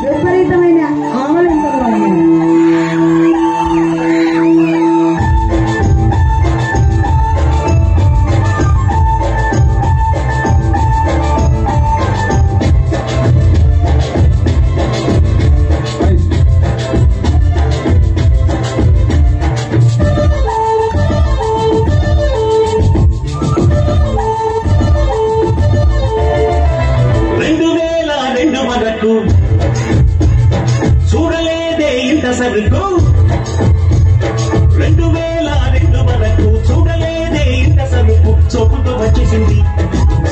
విపరీతమైన ఆవలింపులు చూడలేదే ఇంత సరుకు 2002 వరకు చూడలేదే ఇంత సరుకు చొప్పుతో వచ్చేసింది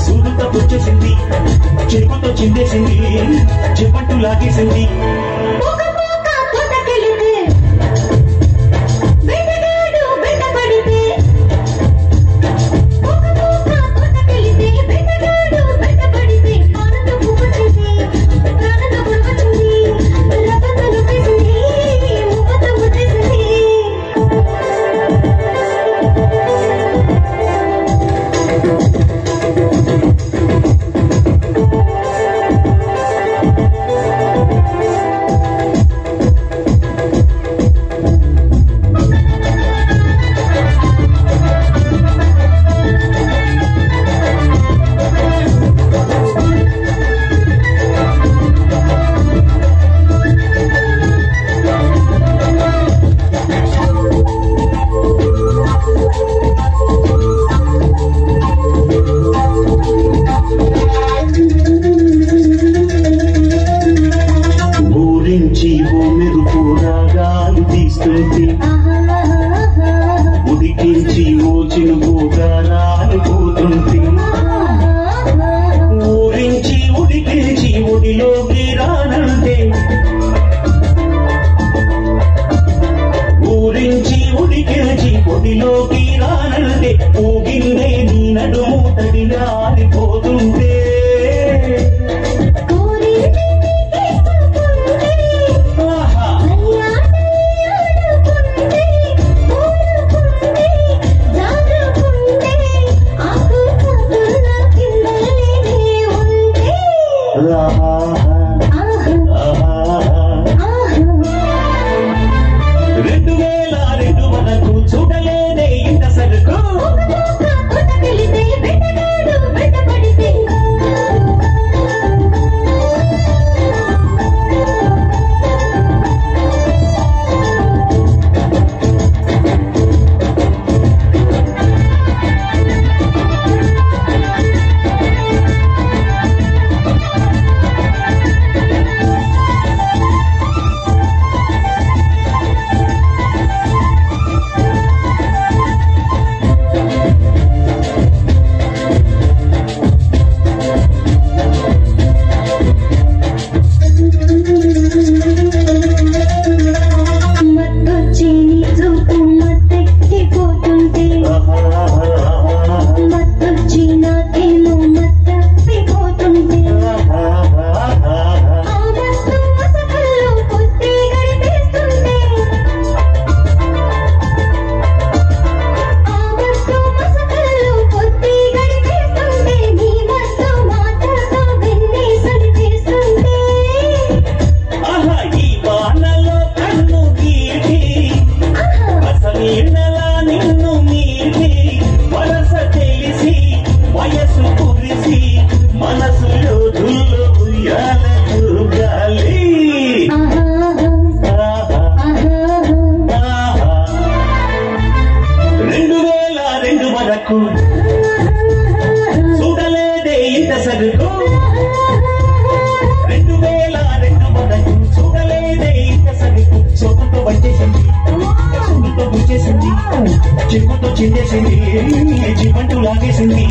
సూదుతో పుచ్చేసింది చెప్పుతో చిందేసింది చెప్పట్టు లాగేసింది ఉడికించి ఓచినుగా రాలిపోతుంది ఊరించి ఉడికించి ఒడిలోకి రానంటే ఊరించి ఉడికించి ఒడిలోకి రానంటే ఊగిందే నీ నడుము తడిగా ఆరిపోతుంటే చూడలేదే ఇంత సరుకు చూడలేదే ఇంత సరుకు 2002 వరకు చూడలేదే ఇంత సరుకు చొప్పుతో వచ్చేసింది సూదుతో గుచ్చేసింది చెప్పుతో చిందేసింది జీవంటూ లాగేసింది